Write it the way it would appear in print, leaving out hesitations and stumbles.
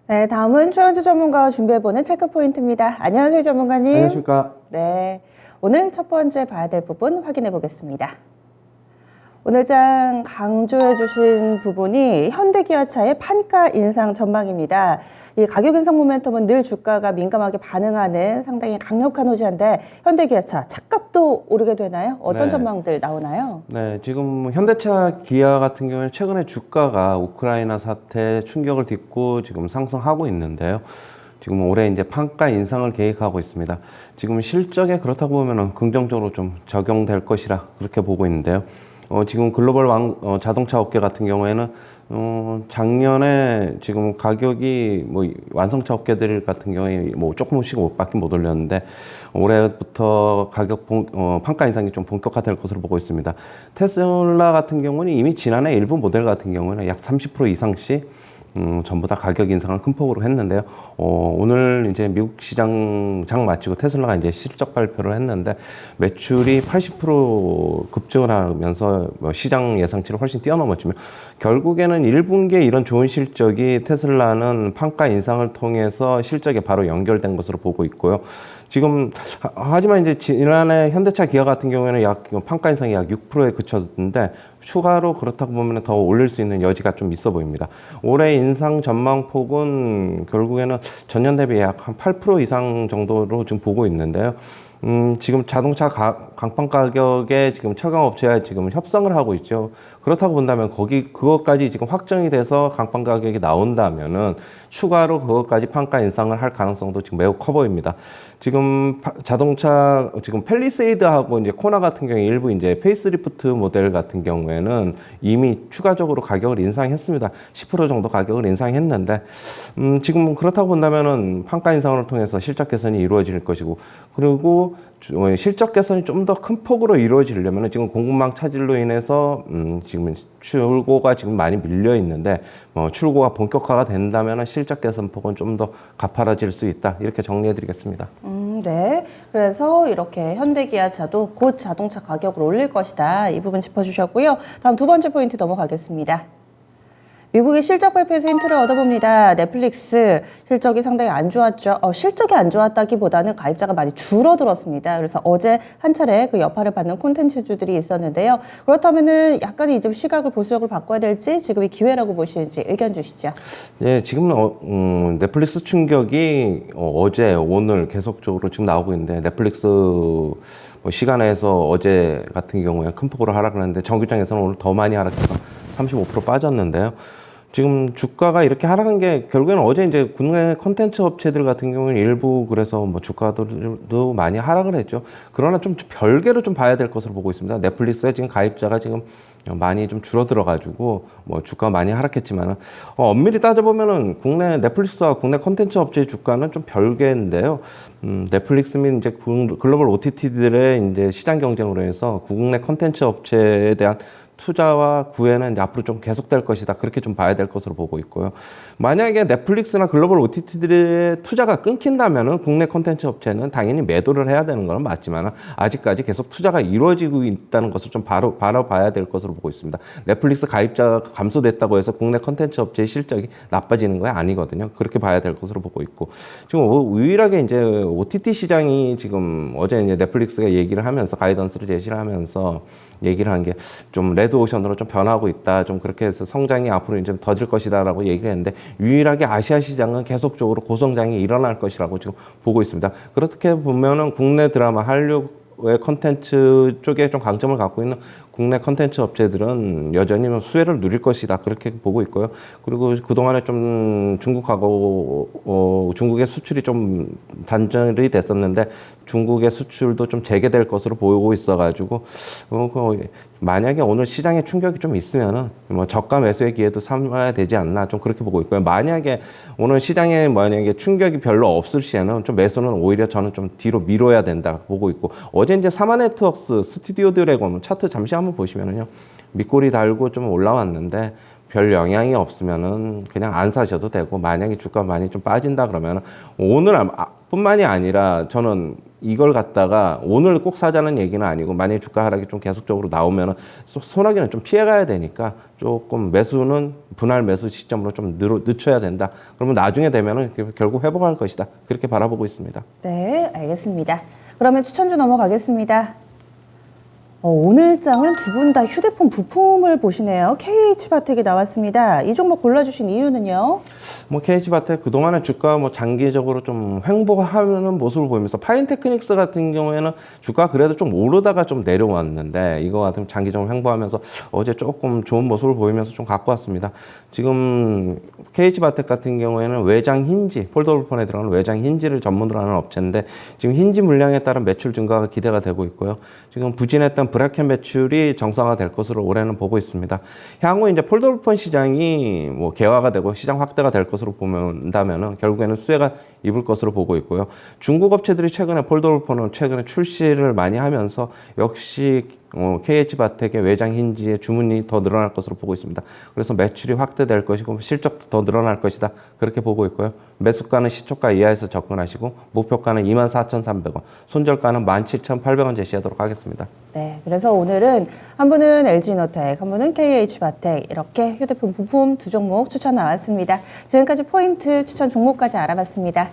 네, 다음은 최원주 전문가와 준비해보는 체크 포인트입니다. 안녕하세요, 전문가님. 안녕하십니까. 네, 오늘 첫 번째 봐야 될 부분 확인해 보겠습니다. 오늘 장 강조해 주신 부분이 현대기아차의 판가 인상 전망입니다. 이 가격 인상 모멘텀은 늘 주가가 민감하게 반응하는 상당히 강력한 호재인데 현대기아차 차값도 오르게 되나요? 어떤 전망들 나오나요? 네, 지금 현대차, 기아 같은 경우는 최근에 주가가 우크라이나 사태 충격을 딛고 지금 상승하고 있는데요. 지금 올해 이제 판가 인상을 계획하고 있습니다. 지금 실적에 그렇다고 보면은 긍정적으로 좀 적용될 것이라 그렇게 보고 있는데요. 지금 글로벌 자동차 업계 같은 경우에는 작년에 지금 가격이 뭐 완성차 업계들 같은 경우에 뭐 조금씩 밖에 못 올렸는데 올해부터 가격 판가 인상이 좀 본격화될 것으로 보고 있습니다. 테슬라 같은 경우는 이미 지난해 일부 모델 같은 경우는 약 30% 이상씩 전부 다 가격 인상을 큰 폭으로 했는데요. 오늘 이제 미국 시장 장 마치고 테슬라가 이제 실적 발표를 했는데 매출이 80% 급증을 하면서 시장 예상치를 훨씬 뛰어넘었지만 결국에는 1분기에 이런 좋은 실적이 테슬라는 판가 인상을 통해서 실적에 바로 연결된 것으로 보고 있고요. 지금 하지만 이제 지난해 현대차, 기아 같은 경우에는 약 판가 인상이 약 6%에 그쳤는데 추가로 그렇다고 보면 더 올릴 수 있는 여지가 좀 있어 보입니다. 올해 인상 전망폭은 결국에는 전년 대비 약 한 8% 이상 정도로 지금 보고 있는데요. 지금 자동차 강판 가격에 지금 차광업체와 지금 협상을 하고 있죠. 그렇다고 본다면 그것까지 지금 확정이 돼서 강판 가격이 나온다면은 추가로 그것까지 판가 인상을 할 가능성도 지금 매우 커 보입니다. 지금 자동차 지금 팰리세이드하고 이제 코나 같은 경우에 일부 이제 페이스리프트 모델 같은 경우에는 이미 추가적으로 가격을 인상했습니다. 10% 정도 가격을 인상했는데 지금 그렇다고 본다면은 판가 인상을 통해서 실적 개선이 이루어질 것이고 그리고 실적 개선이 좀 더 큰 폭으로 이루어지려면 지금 공급망 차질로 인해서 지금 출고가 지금 많이 밀려 있는데 출고가 본격화가 된다면 실적 개선 폭은 좀 더 가파라질 수 있다 이렇게 정리해드리겠습니다. 네. 그래서 이렇게 현대기아차도 곧 자동차 가격을 올릴 것이다. 이 부분 짚어주셨고요. 다음 두 번째 포인트 넘어가겠습니다. 미국의 실적 발표에서 힌트를 얻어봅니다. 넷플릭스 실적이 상당히 안 좋았죠. 실적이 안 좋았다기보다는 가입자가 많이 줄어들었습니다. 그래서 어제 한 차례 그 여파를 받는 콘텐츠주들이 있었는데요. 그렇다면은 약간의 이제 시각을 보수적으로 바꿔야 될지 지금이 기회라고 보시는지 의견 주시죠. 네, 지금 넷플릭스 충격이 어제, 오늘 계속적으로 지금 나오고 있는데 넷플릭스 시간에서 어제 같은 경우에 큰 폭으로 하락을 했는데 정규장에서는 오늘 더 많이 하락해서 35% 빠졌는데요. 지금 주가가 이렇게 하락한 게 결국에는 어제 이제 국내 콘텐츠 업체들 같은 경우는 일부 그래서 뭐 주가도 많이 하락을 했죠. 그러나 좀 별개로 좀 봐야 될 것으로 보고 있습니다. 넷플릭스에 지금 가입자가 지금 많이 좀 줄어들어가지고 뭐 주가 많이 하락했지만은 엄밀히 따져보면은 국내 넷플릭스와 국내 콘텐츠 업체의 주가는 좀 별개인데요. 넷플릭스 및 이제 글로벌 OTT들의 이제 시장 경쟁으로 해서 국내 콘텐츠 업체에 대한 투자와 구애는 이제 앞으로 좀 계속될 것이다. 그렇게 좀 봐야 될 것으로 보고 있고요. 만약에 넷플릭스나 글로벌 OTT들의 투자가 끊긴다면은 국내 콘텐츠 업체는 당연히 매도를 해야 되는 건 맞지만 아직까지 계속 투자가 이루어지고 있다는 것을 좀 바로 봐야 될 것으로 보고 있습니다. 넷플릭스 가입자가 감소됐다고 해서 국내 콘텐츠 업체의 실적이 나빠지는 거 아니거든요. 그렇게 봐야 될 것으로 보고 있고 지금 유일하게 이제 OTT 시장이 지금 어제 이제 넷플릭스가 얘기를 하면서 가이던스를 제시를 하면서 얘기를 한 게 좀 레드오션으로 좀 변하고 있다. 좀 그렇게 해서 성장이 앞으로 이제 더딜 것이다라고 얘기를 했는데 유일하게 아시아 시장은 계속적으로 고성장이 일어날 것이라고 지금 보고 있습니다. 그렇게 보면은 국내 드라마 한류의 컨텐츠 쪽에 좀 강점을 갖고 있는 국내 컨텐츠 업체들은 여전히 수혜를 누릴 것이다. 그렇게 보고 있고요. 그리고 그동안에 좀 중국하고 중국의 수출이 좀 단절이 됐었는데 중국의 수출도 좀 재개될 것으로 보이고 있어가지고 만약에 오늘 시장에 충격이 좀 있으면은 뭐 저가 매수의 기회도 삼아야 되지 않나 좀 그렇게 보고 있고요. 만약에 오늘 시장에 만약에 충격이 별로 없을 시에는 좀 매수는 오히려 저는 좀 뒤로 미뤄야 된다 보고 있고 어제 이제 사마네트웍스 스튜디오 드래곤 차트 잠시 한번 보시면은요 밑꼬리 달고 좀 올라왔는데 별 영향이 없으면은 그냥 안 사셔도 되고 만약에 주가 많이 좀 빠진다 그러면 오늘 뿐만이 아니라 저는 이걸 갖다가 오늘 꼭 사자는 얘기는 아니고 만약에 주가 하락이 좀 계속적으로 나오면은 소나기는 좀 피해가야 되니까 조금 매수는 분할 매수 시점으로 좀 늦춰야 된다. 그러면 나중에 되면은 결국 회복할 것이다. 그렇게 바라보고 있습니다. 네, 알겠습니다. 그러면 추천주 넘어가겠습니다. 오늘 장은 두 분 다 휴대폰 부품을 보시네요. KH바텍이 나왔습니다. 이 종목 골라주신 이유는요? 뭐 KH바텍 그동안에 주가 뭐 장기적으로 좀 횡보하는 모습을 보이면서 파인테크닉스 같은 경우에는 주가 그래도 좀 오르다가 좀 내려왔는데 이거 같으면 장기적으로 횡보하면서 어제 조금 좋은 모습을 보이면서 좀 갖고 왔습니다. 지금 KH바텍 같은 경우에는 외장 힌지, 폴더블 폰에 들어가는 외장 힌지를 전문으로 하는 업체인데 지금 힌지 물량에 따른 매출 증가가 기대가 되고 있고요. 지금 부진했던 브라켓 매출이 정상화될 것으로 올해는 보고 있습니다. 향후 이제 폴더블폰 시장이 뭐 개화가 되고 시장 확대가 될 것으로 본다면은 결국에는 수혜가 입을 것으로 보고 있고요. 중국 업체들이 최근에 폴더블폰은 최근에 출시를 많이 하면서 역시 KH바텍의 외장 힌지의 주문이 더 늘어날 것으로 보고 있습니다. 그래서 매출이 확대될 것이고 실적도 더 늘어날 것이다. 그렇게 보고 있고요. 매수가는 시초가 이하에서 접근하시고 목표가는 24,300원, 손절가는 17,800원 제시하도록 하겠습니다. 네, 그래서 오늘은 한 분은 LG노텍, 한 분은 KH바텍 이렇게 휴대폰 부품 두 종목 추천 나왔습니다. 지금까지 포인트 추천 종목까지 알아봤습니다.